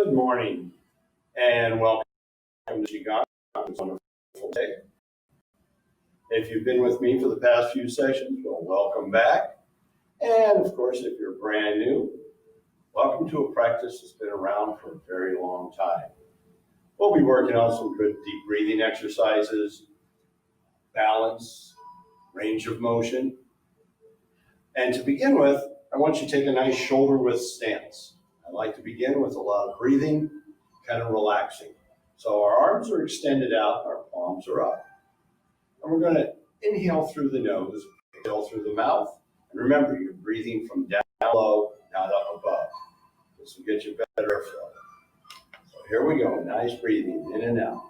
Good morning and welcome to Qi Gong. It's a wonderful day. If you've been with me for the past few sessions, well, welcome back. And of course, if you're brand new, welcome to a practice that's been around for a very long time. We'll be working on some good deep breathing exercises, balance, range of motion. And to begin with, I want you to take a nice shoulder width stance. I like to begin with a lot of breathing, kind of relaxing. So our arms are extended out, our palms are up. And we're going to inhale through the nose, exhale through the mouth. And remember, you're breathing from down low, not up above. This will get you better airflow. So here we go, nice breathing in and out.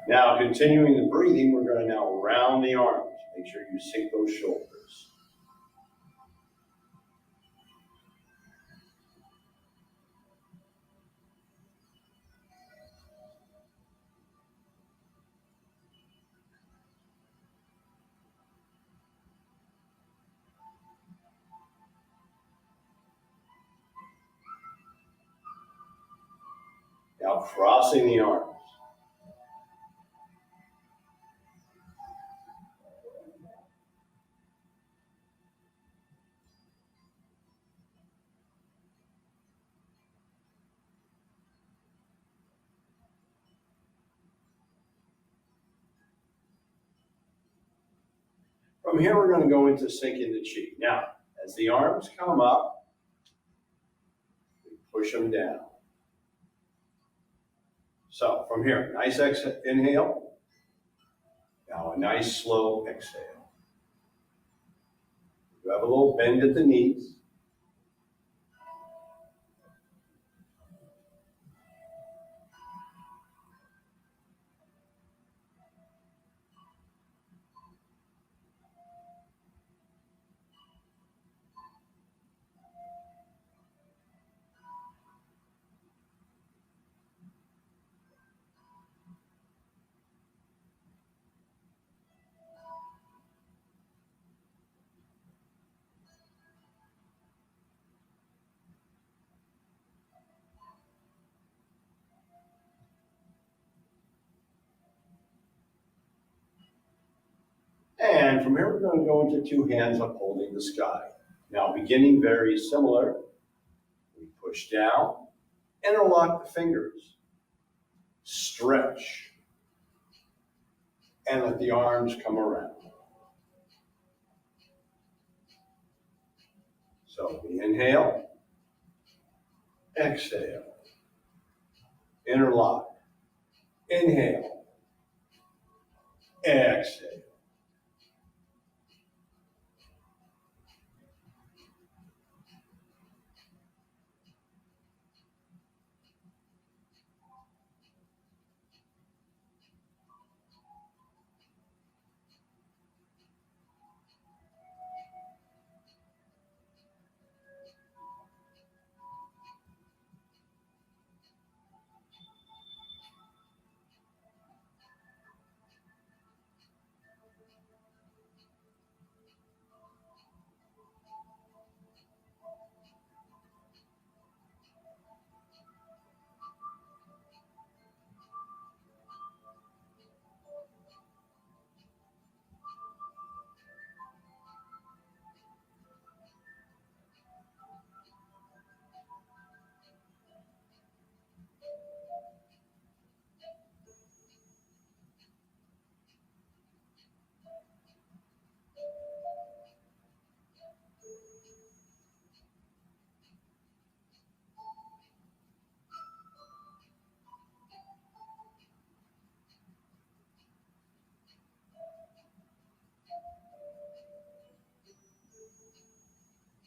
Now, continuing the breathing, we're going to now round the arms. Make sure you sink those shoulders. Now, crossing the arms. From here, we're going to go into sinking the chi. Now, as the arms come up, we push them down. So from here, nice inhale. Now a nice slow exhale. You have a little bend at the knees. And from here, we're going to go into two hands upholding the sky. Now, beginning very similar, we push down, interlock the fingers, stretch, and let the arms come around. So we inhale, exhale, interlock, inhale, exhale.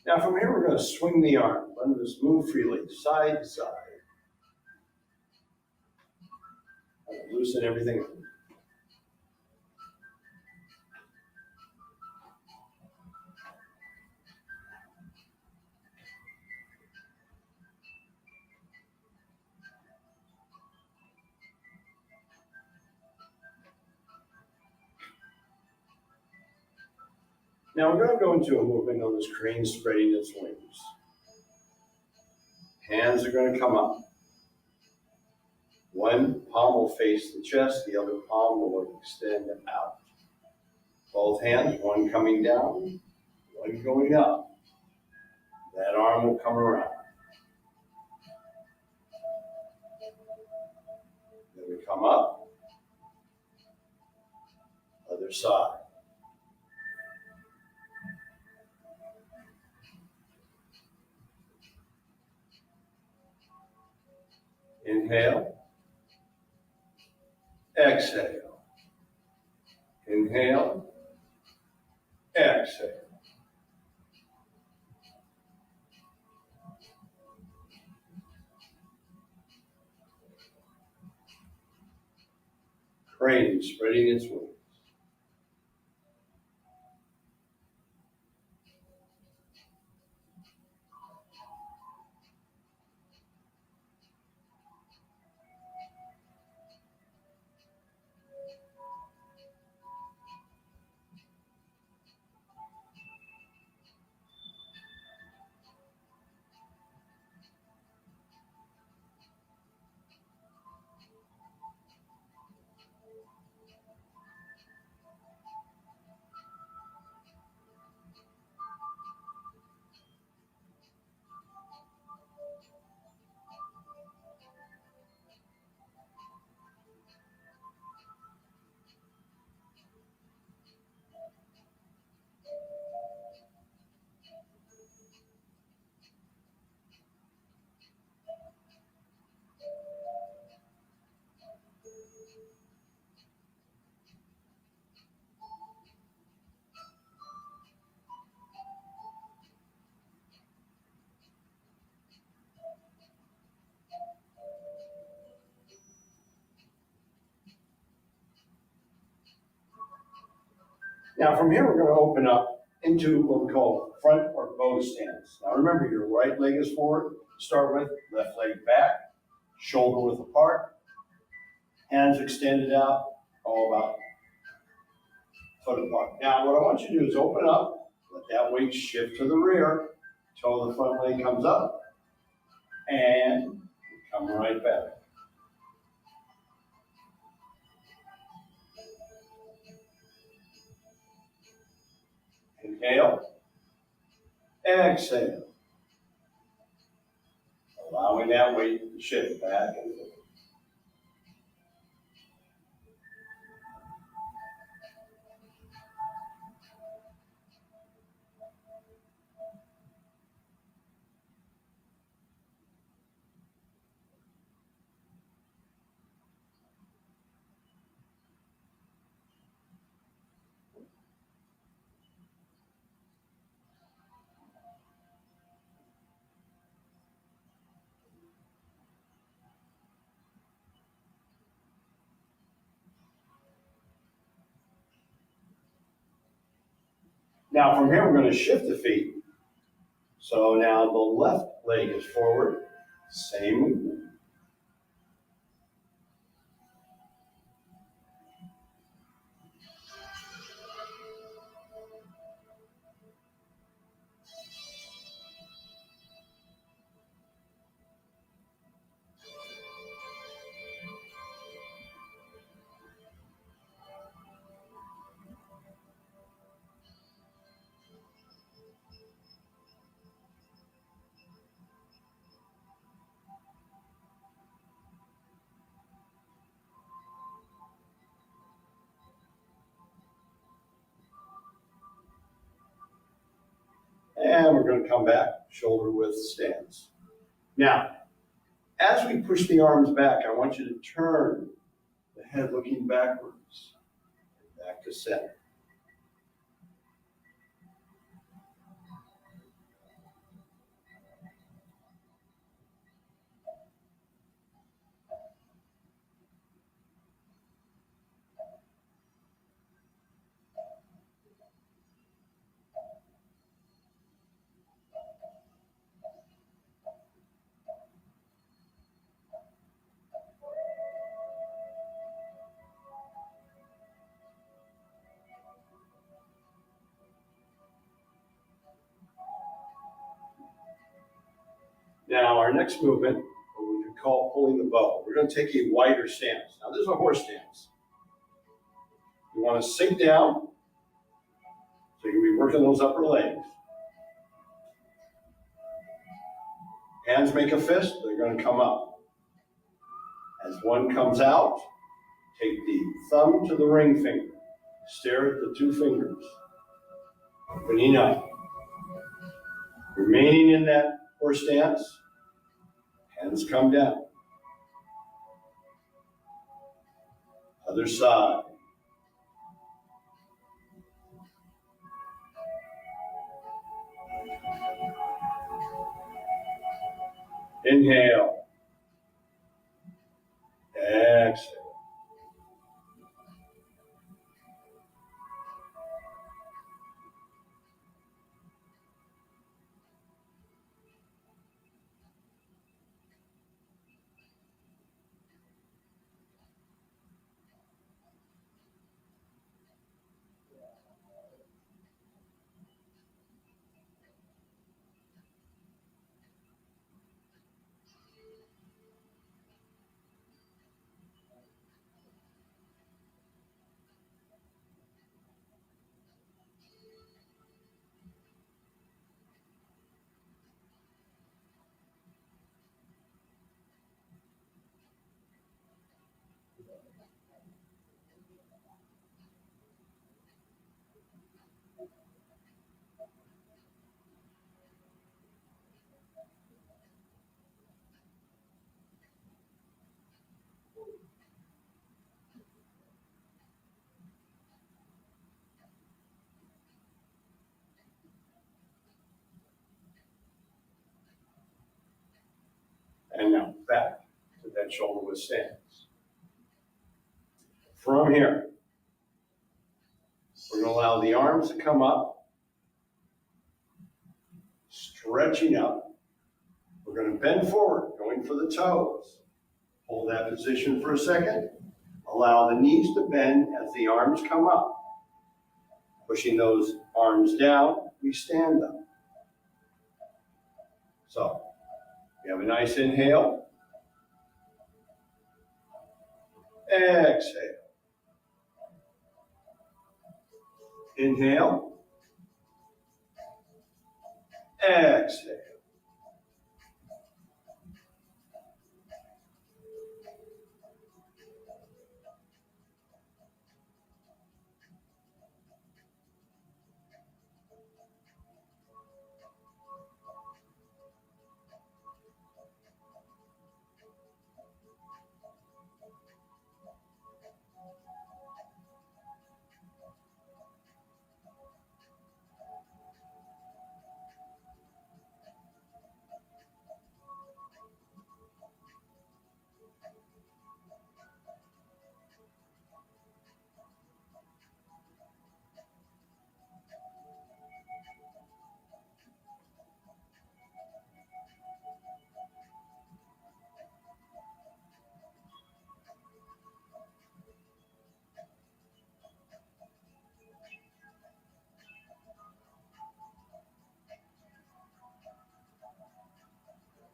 Now from here, we're going to swing the arm. Let them just move freely, side to side. Loosen everything up. Now we're going to go into a movement known as crane spreading its wings. Hands are going to come up. One palm will face the chest, the other palm will extend out. Both hands, one coming down, one going up. That arm will come around. Then we come up, other side. Inhale, exhale. Inhale, exhale. Crane spreading its wings. Now from here, we're going to open up into what we call front or bow stance. Now remember, your right leg is forward. Start with left leg back, shoulder width apart, hands extended out, all about foot apart. Now what I want you to do is open up, let that weight shift to the rear until the front leg comes up, and come right back. Inhale, exhale. Allowing that weight to shift back and forth. Now from here, we're going to shift the feet. So now the left leg is forward, same movement. And we're going to come back, shoulder width stance. Now, as we push the arms back, I want you to turn the head looking backwards, back to center. our next movement, what we could call pulling the bow. We're going to take a wider stance. Now, this is a horse stance. You want to sink down, so you'll be working those upper legs. Hands make a fist, they're going to come up. As one comes out, take the thumb to the ring finger. Stare at the two fingers. Opening up. Remaining in that horse stance, hands come down. Other side. Inhale. Exhale. And now back to that shoulder width stance. From here, we're going to allow the arms to come up, stretching up. We're going to bend forward, going for the toes. Hold that position for a second. Allow the knees to bend as the arms come up. Pushing those arms down, we stand up. So, we have a nice inhale. Exhale. Inhale. Exhale.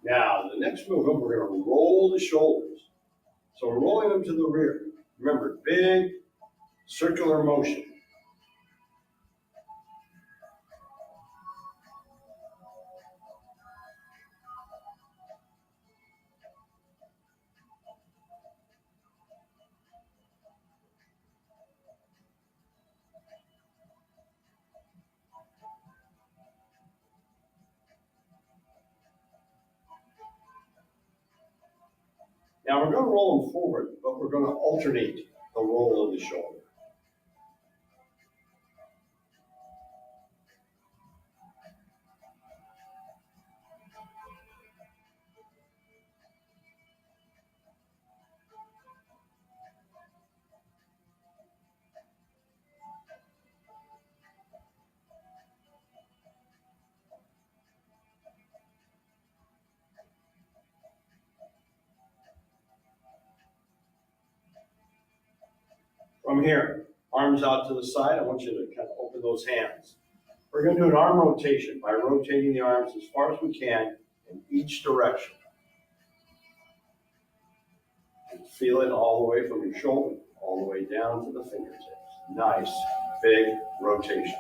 Now, the next movement, we're going to roll the shoulders. So we're rolling them to the rear. Remember, big circular motion. Now we're going to roll them forward, but we're going to alternate the roll of the shoulder. From here, arms out to the side. I want you to kind of open those hands. We're going to do an arm rotation by rotating the arms as far as we can in each direction. Feel it all the way from your shoulder, all the way down to the fingertips. Nice, big rotation.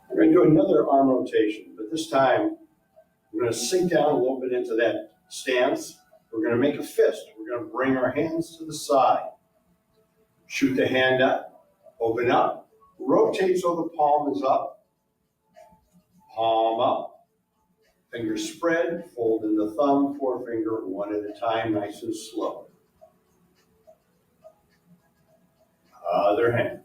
We're going to do another arm rotation, but this time we're going to sink down a little bit into that stance. We're going to make a fist. We're going to bring our hands to the side. Shoot the hand up, open up, rotate so the palm is up, palm up, fingers spread, fold in the thumb, forefinger, one at a time, nice and slow. Other hand.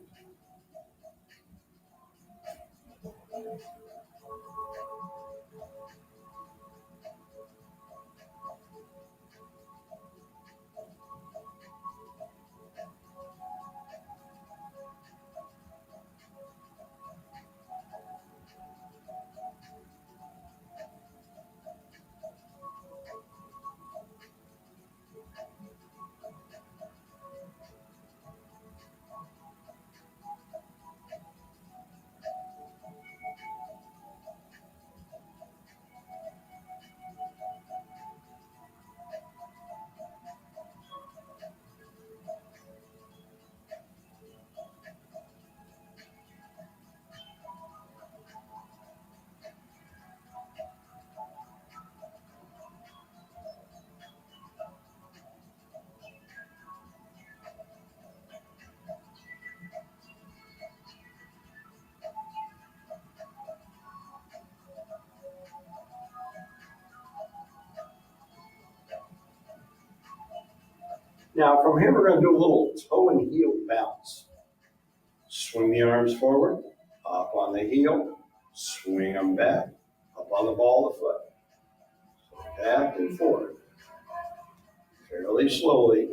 Now from here, we're going to do a little toe and heel bounce. Swing the arms forward, up on the heel, swing them back, up on the ball of the foot. So back and forward, fairly slowly.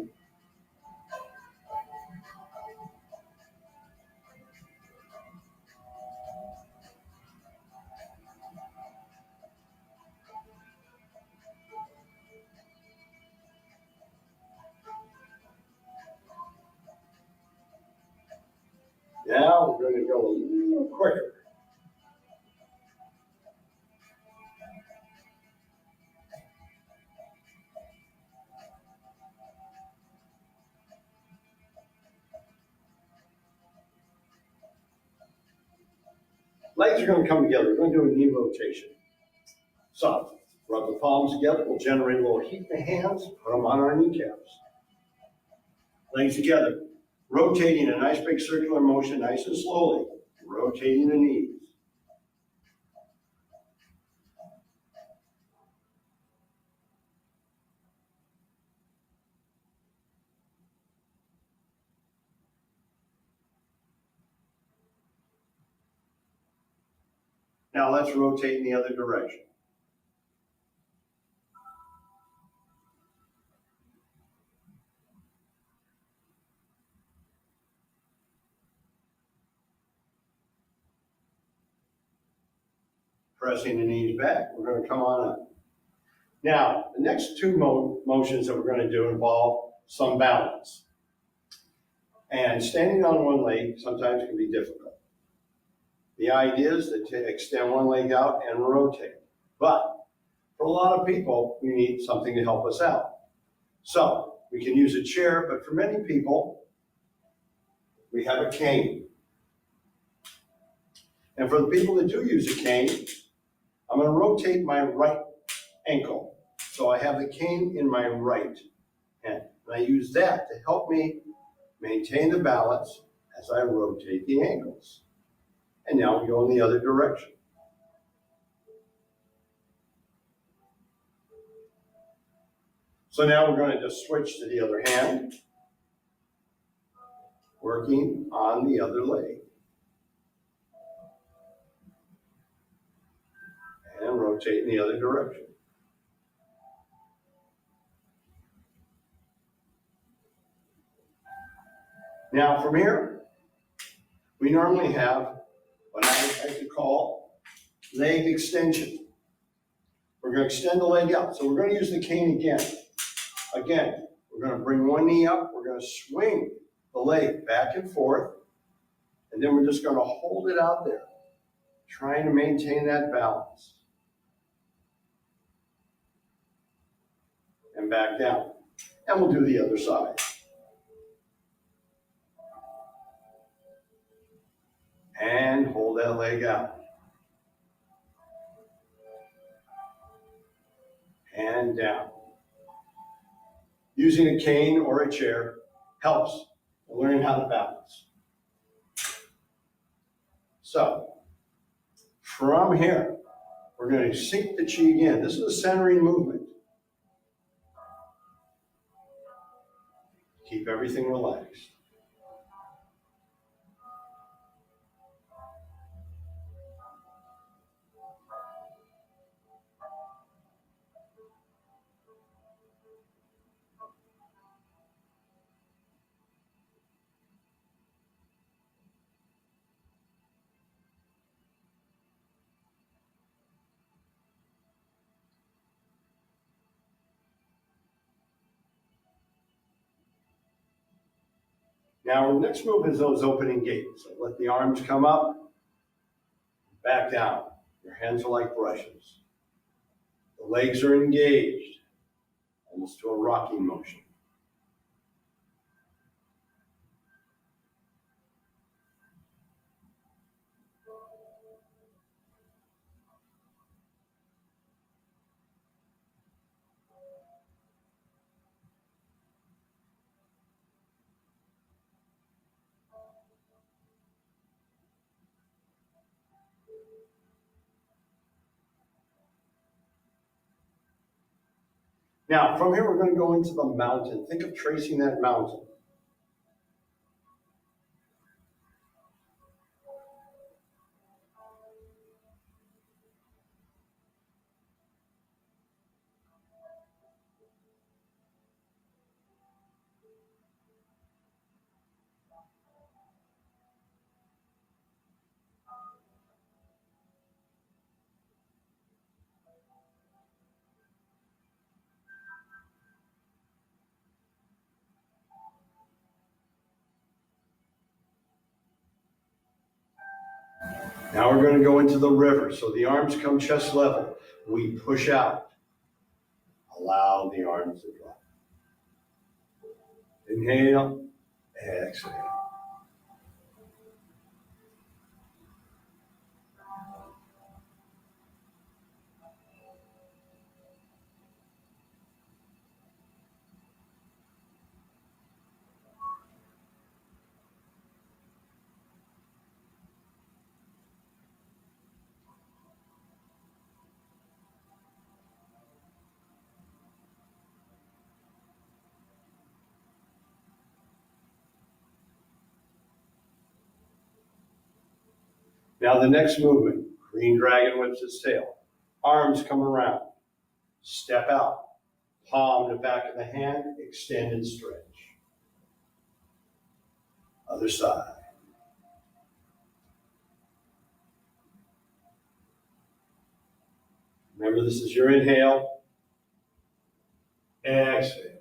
Now we're going to go a little quicker. Legs are going to come together. We're going to do a knee rotation. So, rub the palms together. We'll generate a little heat in the hands. Put them on our kneecaps. Legs together. Rotating a nice big circular motion, nice and slowly. Rotating the knees. Now let's rotate in the other direction. Pressing the knees back, we're going to come on up. Now, the next two motions that we're going to do involve some balance. And standing on one leg sometimes can be difficult. The idea is to extend one leg out and rotate. But for a lot of people, we need something to help us out. So we can use a chair, but for many people, we have a cane. And for the people that do use a cane, I'm going to rotate my right ankle. So I have the cane in my right hand. And I use that to help me maintain the balance as I rotate the ankles. And now we go in the other direction. So now we're going to just switch to the other hand, working on the other leg. And rotate in the other direction. Now from here, we normally have what I like to call leg extension. We're going to extend the leg out. So we're going to use the cane again. Again, we're going to bring one knee up. We're going to swing the leg back and forth. And then we're just going to hold it out there, trying to maintain that balance. And back down. And we'll do the other side. And hold that leg out. And down. Using a cane or a chair helps in learning how to balance. So, from here, we're going to sink the chi again. This is a centering movement. Keep everything relaxed. Now, our next move is those opening gates. So let the arms come up, back down. Your hands are like brushes. The legs are engaged, almost to a rocking motion. Now, from here, we're going to go into the mountain. Think of tracing that mountain. Now we're going to go into the river. So the arms come chest level. We push out. Allow the arms to drop. Inhale, exhale. Now the next movement, green dragon whips its tail. Arms come around. Step out. Palm to back of the hand, extend and stretch. Other side. Remember, this is your inhale. Exhale.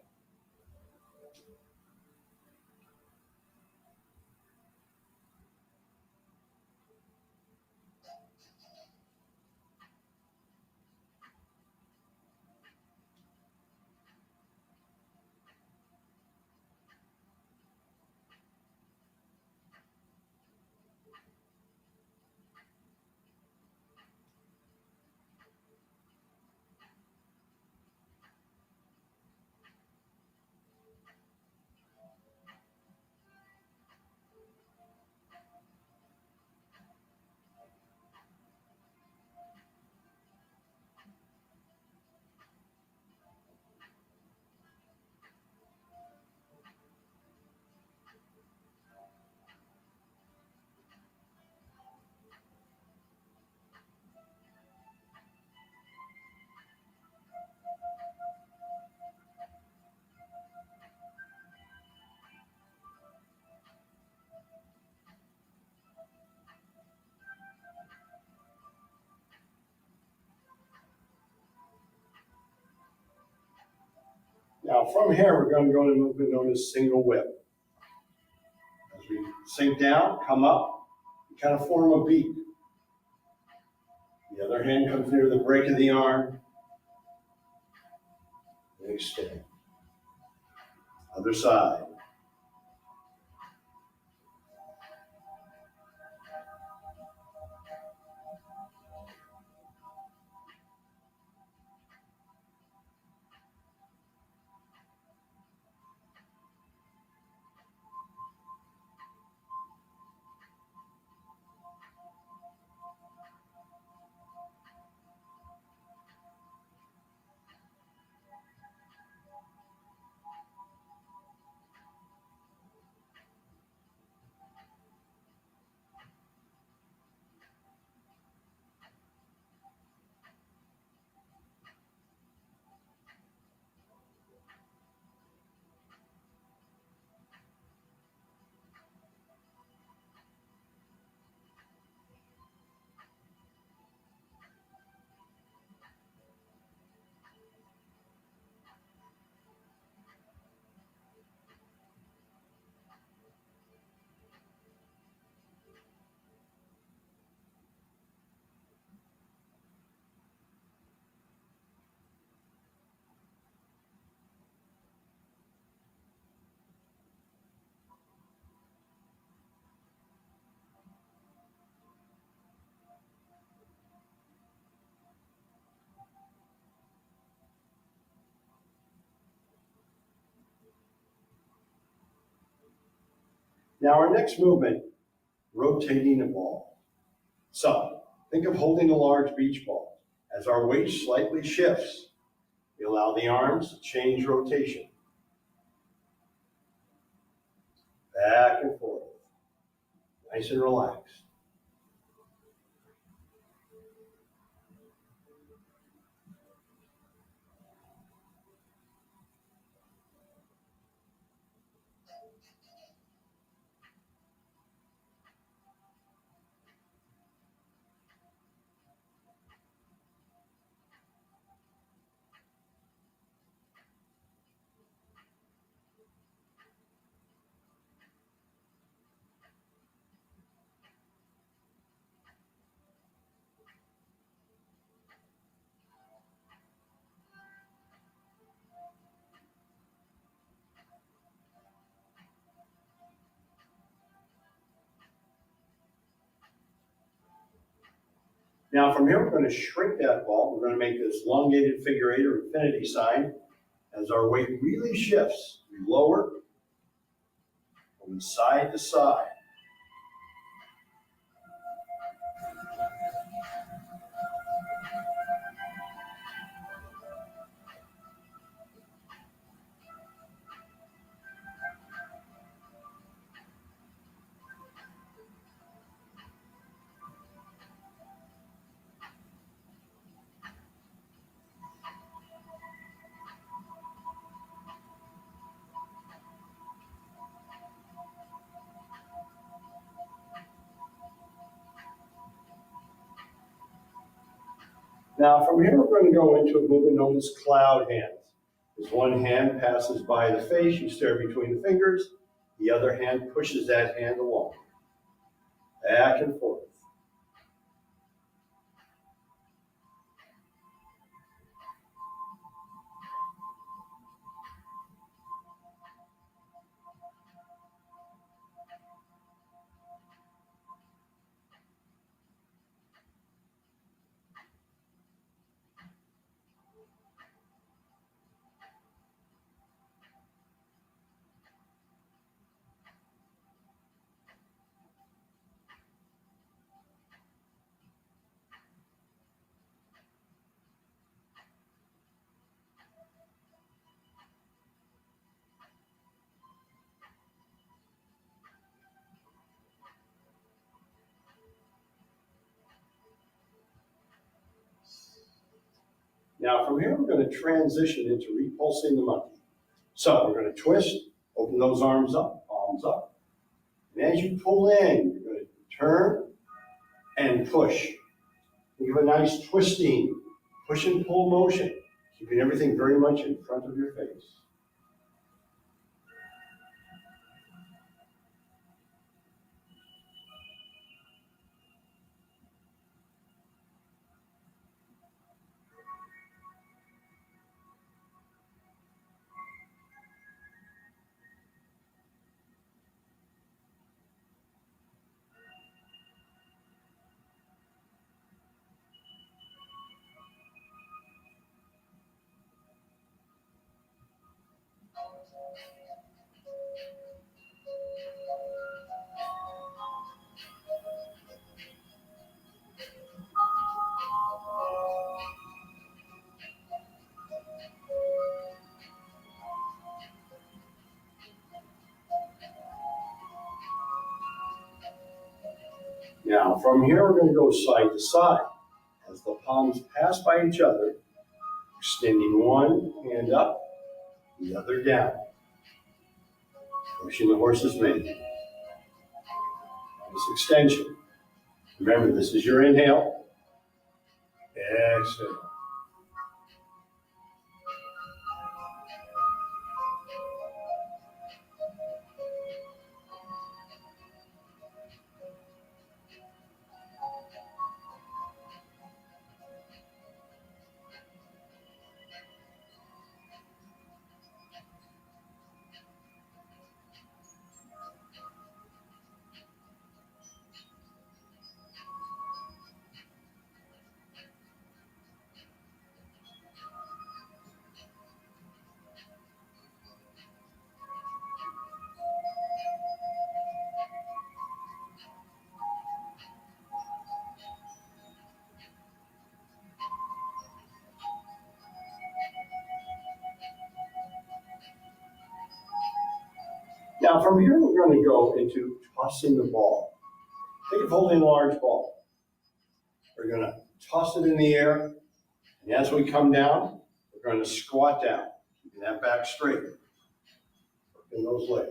Now from here, we're going to go into a movement known as single whip. As we sink down, come up, we kind of form a beak. The other hand comes near the break of the arm, and extend. Other side. Now our next movement, rotating a ball. So think of holding a large beach ball. As our weight slightly shifts, we allow the arms to change rotation. Back and forth. Nice and relaxed. Now from here, we're going to shrink that ball. We're going to make this elongated figure eight or infinity sign. As our weight really shifts, we lower from side to side. Now from here, we're going to go into a movement known as cloud hands. As one hand passes by the face, you stare between the fingers. The other hand pushes that hand along. Back and forth. Now from here, we're going to transition into repulsing the monkey. So we're going to twist, open those arms up, palms up. And as you pull in, you're going to turn and push. Think of a nice twisting, push and pull motion, keeping everything very much in front of your face. Now, from here, we're going to go side to side as the palms pass by each other, extending one hand up, the other down, pushing the horse's mane. This extension. Remember, this is your inhale. Exhale. Now, from here, we're going to go into tossing the ball. Think of holding a large ball. We're going to toss it in the air, and as we come down, we're going to squat down, keeping that back straight, working those legs.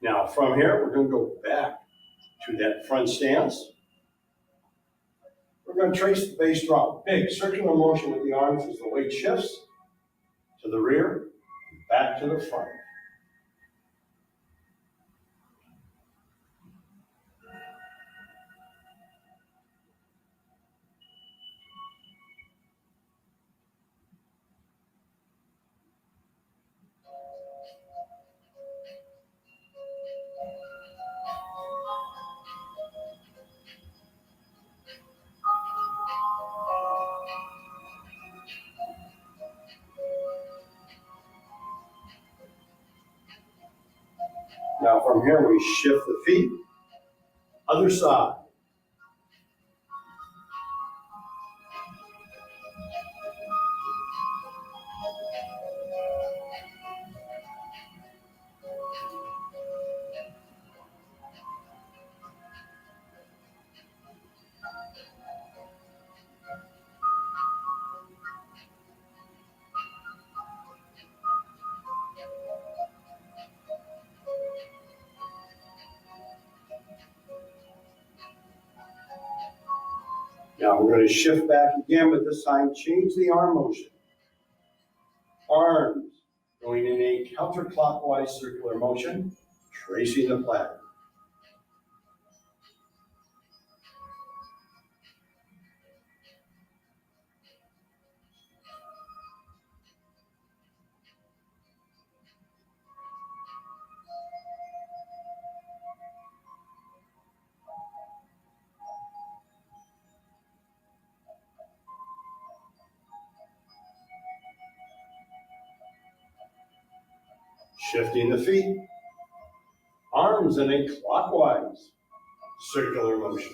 Now, from here, we're going to go back to that front stance. We're going to trace the bass drum. Big circular motion with the arms as the weight shifts to the rear, back to the front. Now, from here, we shift the feet. Other side. Now we're going to shift back again, but this time change the arm motion. Arms going in a counterclockwise circular motion, tracing the pattern. Shifting the feet. Arms in a clockwise circular motion.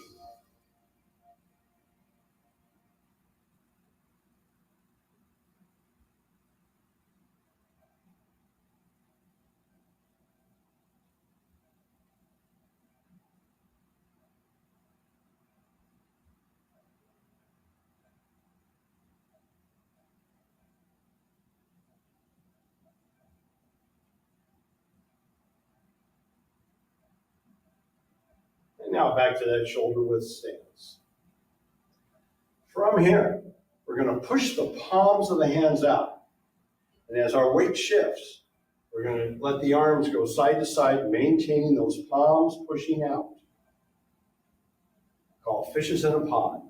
And now back to that shoulder width stance. From here, we're going to push the palms of the hands out. And as our weight shifts, we're going to let the arms go side to side, maintaining those palms pushing out. Called fishes in a pond.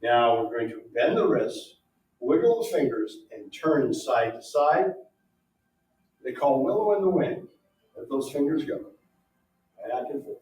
Now we're going to bend the wrists, wiggle the fingers, and turn side to side. They call willow in the wind. Let those fingers go. Back and forth.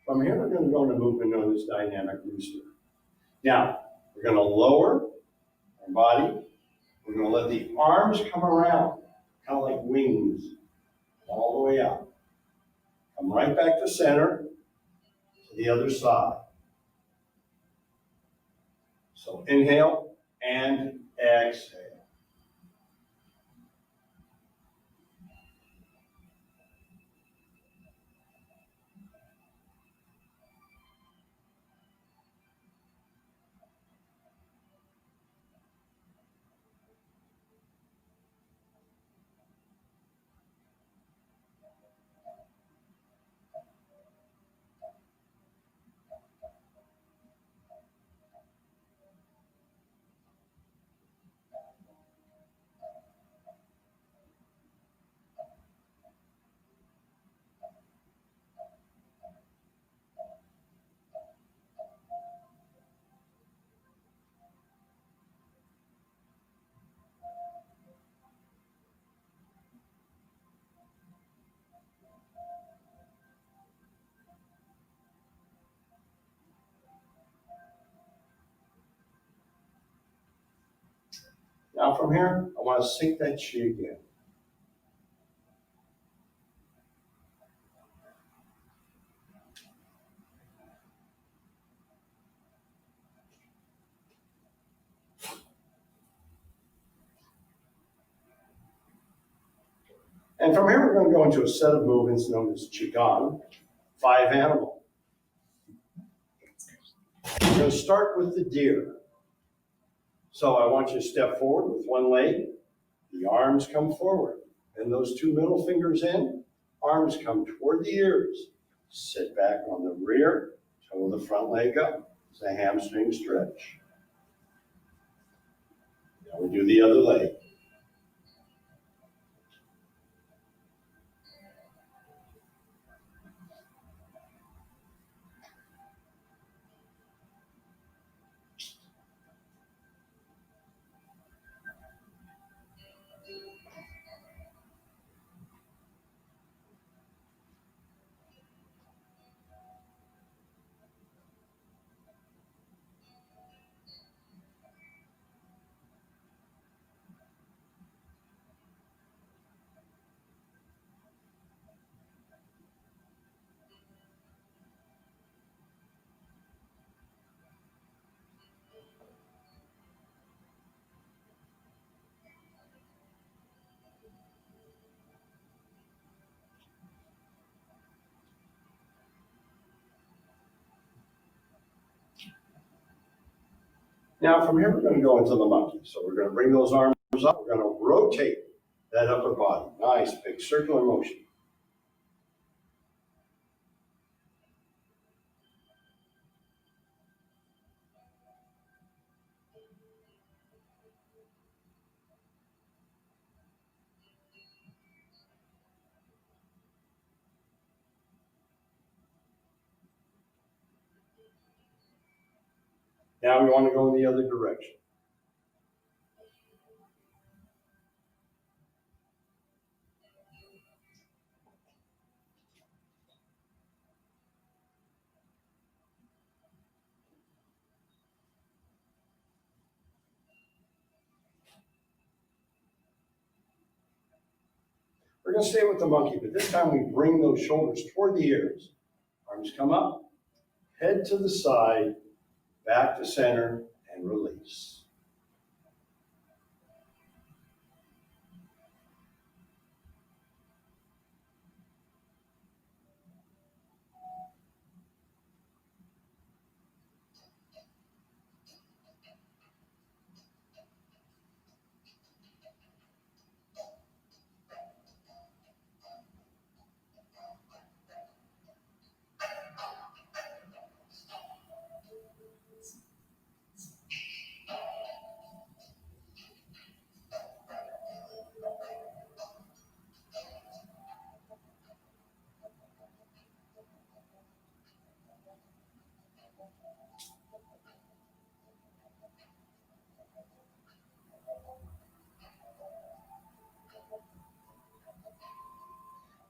From here, we're going to go into a movement known as dynamic rooster. Now, we're going to lower our body. We're going to let the arms come around, kind of like wings, all the way out. Come right back to center, to the other side. So inhale and exhale. Now from here, I want to sink that chi again. And from here, we're going to go into a set of movements known as Qi Gong, 5 animal. We're going to start with the deer. So I want you to step forward with one leg. The arms come forward. And those 2 middle fingers in, arms come toward the ears. Sit back on the rear, toe the front leg up. It's a hamstring stretch. Now we do the other leg. Now from here, we're going to go into the monkey. So we're going to bring those arms up. We're going to rotate that upper body. Nice, big circular motion. Now we want to go in the other direction. We're going to stay with the monkey, but this time we bring those shoulders toward the ears. Arms come up, head to the side, back to center, and release.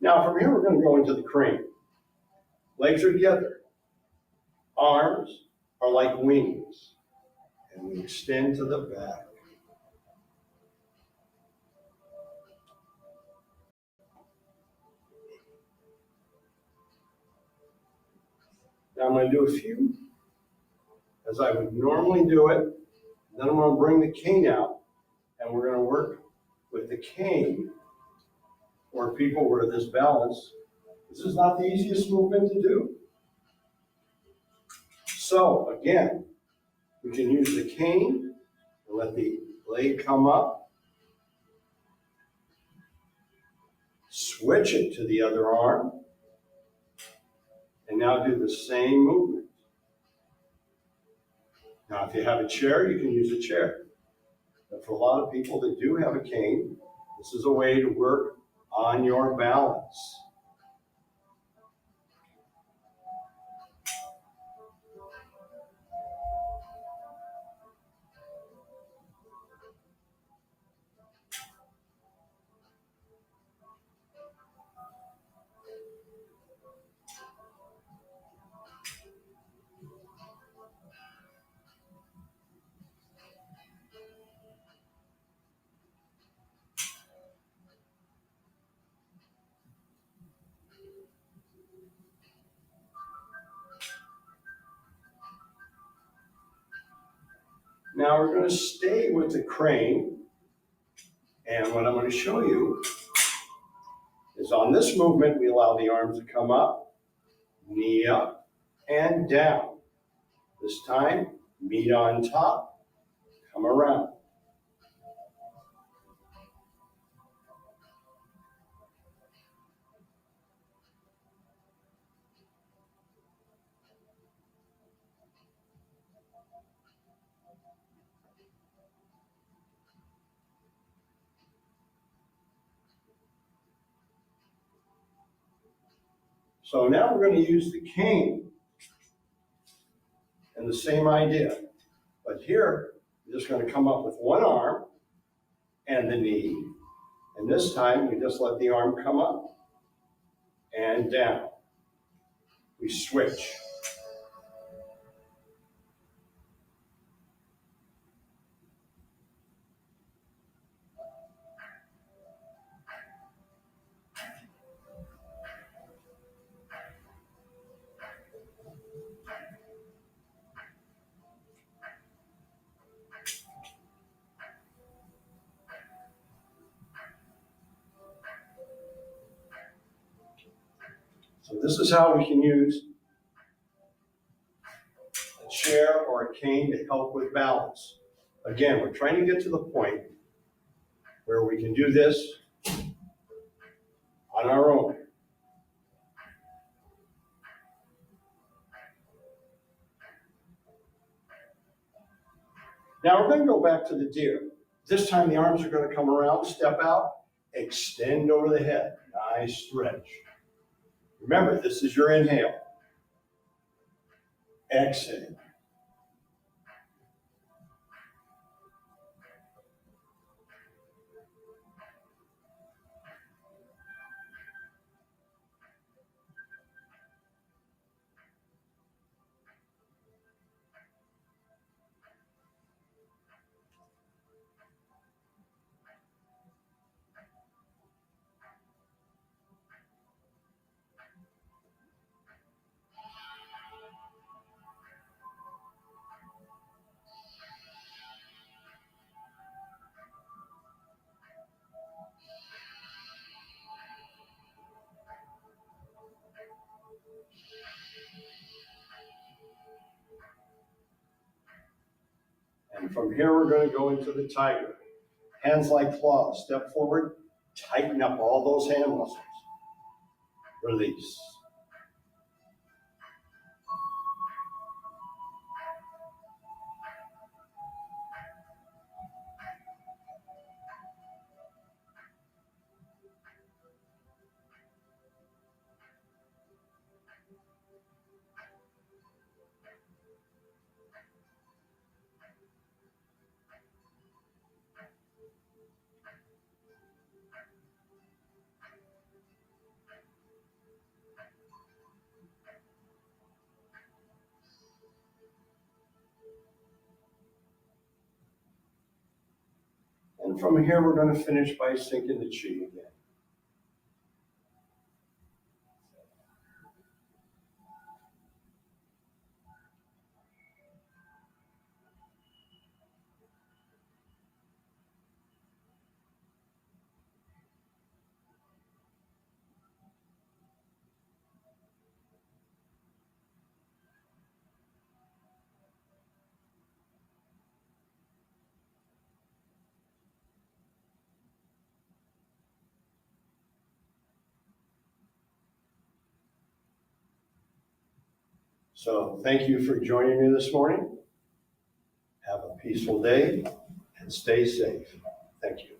Now from here, we're going to go into the crane. Legs are together. Arms are like wings. And we extend to the back. Now I'm going to do a few as I would normally do it. Then I'm going to bring the cane out, and we're going to work with the cane for people where this balance. This is not the easiest movement to do. So again, we can use the cane and let the leg come up. Switch it to the other arm. And now do the same movement. Now if you have a chair, you can use a chair. But for a lot of people that do have a cane, this is a way to work on your balance. Now we're going to stay with the crane. And what I'm going to show you is on this movement, we allow the arms to come up, knee up, and down. This time, meet on top, come around. So now we're going to use the cane and the same idea. But here, we're just going to come up with one arm and the knee. And this time, we just let the arm come up and down. We switch. So this is how we can use a chair or a cane to help with balance. Again, we're trying to get to the point where we can do this on our own. Now we're going to go back to the deer. This time the arms are going to come around, step out, extend over the head. Nice stretch. Remember, this is your inhale. Exhale. And from here, we're going to go into the tiger. Hands like claws. Step forward. Tighten up all those hand muscles. Release. And from here, we're going to finish by sinking the chi again. So thank you for joining me this morning. Have a peaceful day and stay safe. Thank you.